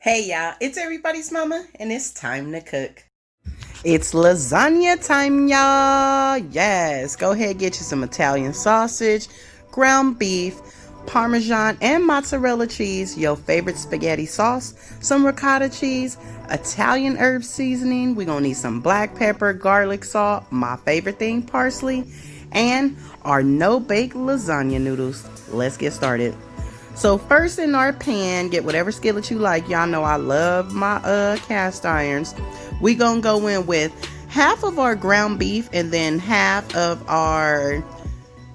Hey y'all, it's everybody's mama and it's time to cook. It's lasagna time, y'all. Yes, go ahead, get you some Italian sausage, ground beef, Parmesan and mozzarella cheese, your favorite spaghetti sauce, some ricotta cheese, Italian herb seasoning. We're gonna need some black pepper, garlic salt, my favorite thing, parsley, and our no-bake lasagna noodles. Let's get started. So first in our pan, get whatever skillet you like. Y'all know I love my cast irons. We gonna go in with half of our ground beef and then half of our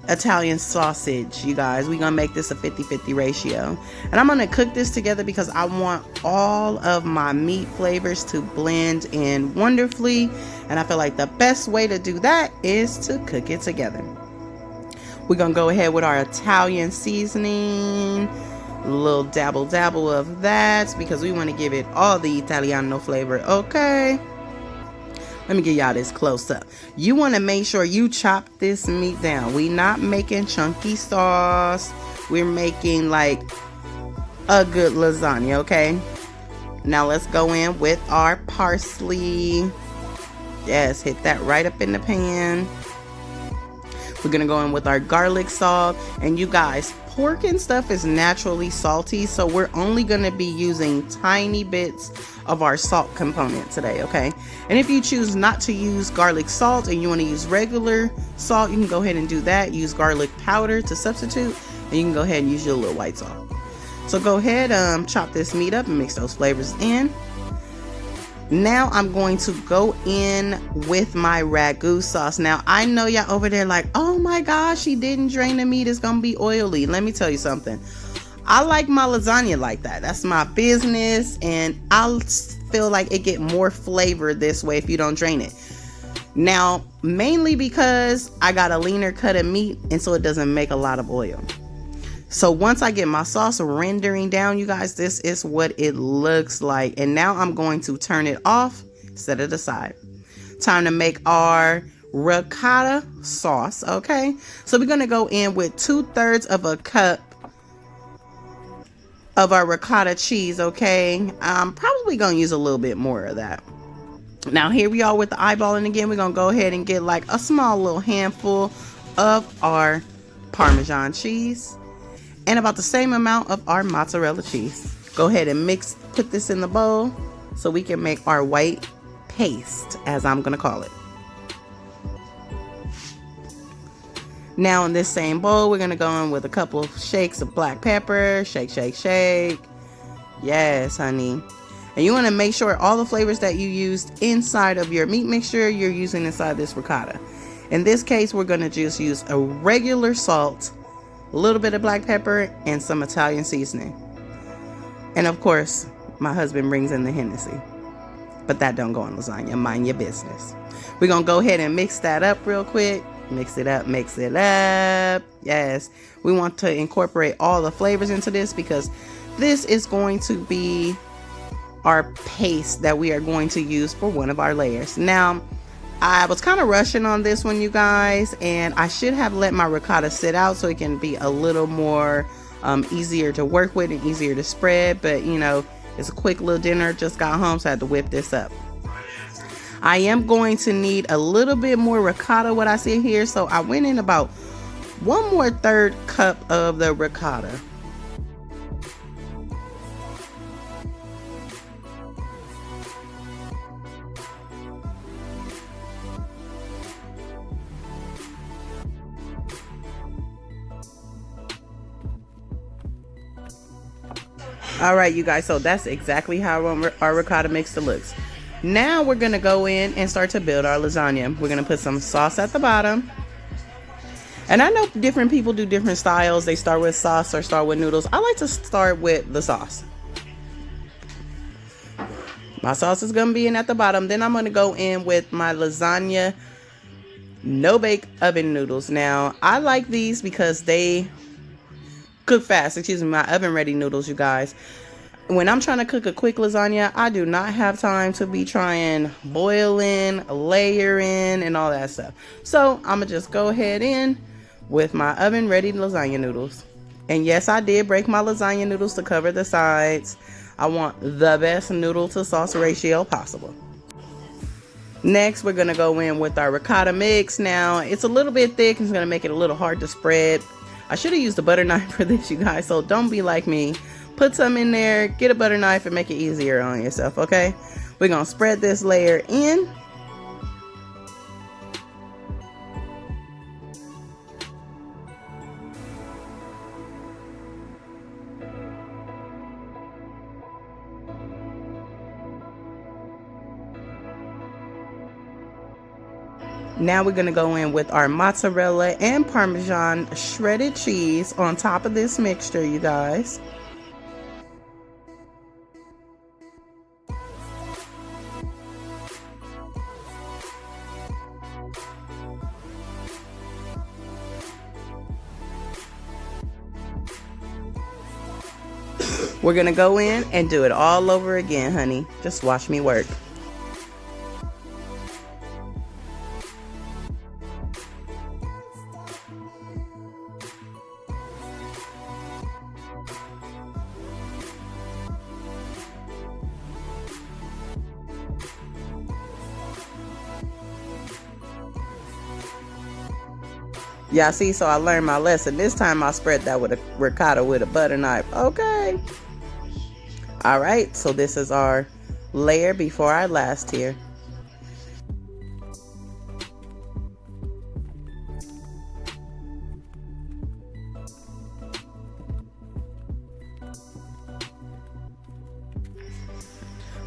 Italian sausage, you guys. We gonna make this a 50-50 ratio. And I'm gonna cook this together because I want all of my meat flavors to blend in wonderfully. And I feel like the best way to do that is to cook it together. We're gonna go ahead with our Italian seasoning, a little dabble of that because we want to give it all the Italiano flavor. Okay, let me give y'all this close up. You want to make sure you chop this meat down. We not making chunky sauce, we're making like a good lasagna. Okay, now let's go in with our parsley. Yes, hit that right up in the pan. We're gonna go in with our garlic salt. And you guys, pork and stuff is naturally salty, so we're only gonna be using tiny bits of our salt component today, okay? And if you choose not to use garlic salt and you want to use regular salt, you can go ahead and do that. Use garlic powder to substitute, and you can go ahead and use your little white salt. So go ahead, chop this meat up and mix those flavors in. Now I'm going to go in with my ragu sauce. Now I know y'all over there like, oh my gosh, she didn't drain the meat, it's gonna be oily. Let me tell you something. I like my lasagna like that. That's my business, and I feel like it get more flavor this way if you don't drain it. Now, mainly because I got a leaner cut of meat, and so it doesn't make a lot of oil. So once I get my sauce rendering down, you guys, this is what it looks like. And now I'm going to turn it off, set it aside. Time to make our ricotta sauce, okay? So we're gonna go in with 2/3 of a cup of our ricotta cheese, okay? I'm probably gonna use a little bit more of that. Now here we are with the eyeballing again. We're gonna go ahead and get like a small little handful of our Parmesan cheese and about the same amount of our mozzarella cheese. Go ahead and put this in the bowl so we can make our white paste, as I'm gonna call it. Now in this same bowl, we're gonna go in with a couple of shakes of black pepper. Shake, shake, shake. Yes, honey. And you wanna make sure all the flavors that you used inside of your meat mixture, you're using inside this ricotta. In this case, we're gonna just use a regular salt, a little bit of black pepper, and some Italian seasoning. And of course, my husband brings in the Hennessy. But that don't go in lasagna, mind your business. We're gonna go ahead and mix that up real quick. Mix it up, mix it up. Yes, we want to incorporate all the flavors into this because this is going to be our paste that we are going to use for one of our layers. Now, I was kind of rushing on this one, you guys, and I should have let my ricotta sit out so it can be a little more easier to work with and easier to spread. But you know, it's a quick little dinner, just got home, so I had to whip this up. I am going to need a little bit more ricotta, what I see here, so I went in about 1/3 cup of the ricotta. All right, you guys, so that's exactly how our ricotta mixture looks. Now we're gonna go in and start to build our lasagna. We're gonna put some sauce at the bottom. And I know different people do different styles. They start with sauce or start with noodles. I like to start with the sauce. My sauce is gonna be in at the bottom. Then I'm gonna go in with my lasagna no-bake oven noodles. Now, I like these because they cook fast. Excuse me, my oven ready noodles, you guys. When I'm trying to cook a quick lasagna, I do not have time to be trying boiling, layering, and all that stuff. So I'm gonna just go ahead in with my oven ready lasagna noodles. And yes, I did break my lasagna noodles to cover the sides. I want the best noodle to sauce ratio possible. Next, we're gonna go in with our ricotta mix. Now, it's a little bit thick, and it's gonna make it a little hard to spread. I should have used a butter knife for this, you guys, so don't be like me. Put some in there, get a butter knife, and make it easier on yourself, okay? We're gonna spread this layer in. Now we're gonna go in with our mozzarella and Parmesan shredded cheese on top of this mixture, you guys. We're gonna go in and do it all over again, honey. Just watch me work. Y'all see, so I learned my lesson. This time I spread that with a ricotta with a butter knife. Okay. All right, so this is our layer before our last tier.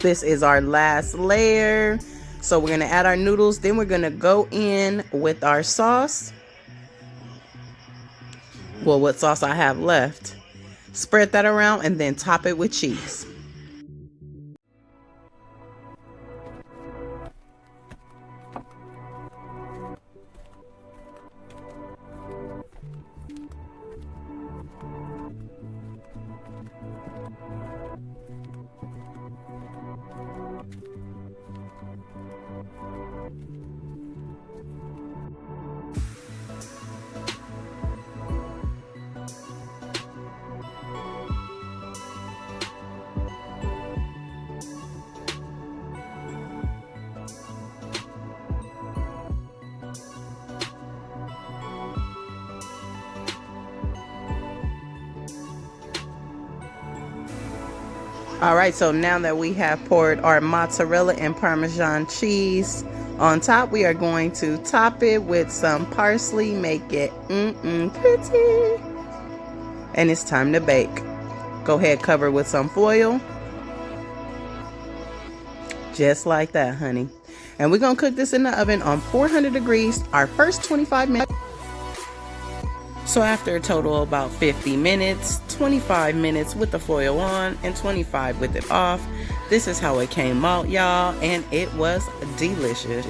This is our last layer. So we're gonna add our noodles, then we're gonna go in with our sauce. Well, what sauce I have left. Spread that around and then top it with cheese. All right, so now that we have poured our mozzarella and Parmesan cheese on top, we are going to top it with some parsley, make it pretty. And it's time to bake. Go ahead, cover with some foil. Just like that, honey. And we're gonna cook this in the oven on 400 degrees, our first 25 minutes. So after a total of about 50 minutes, 25 minutes with the foil on and 25 with it off, this is how it came out, y'all, and it was delicious.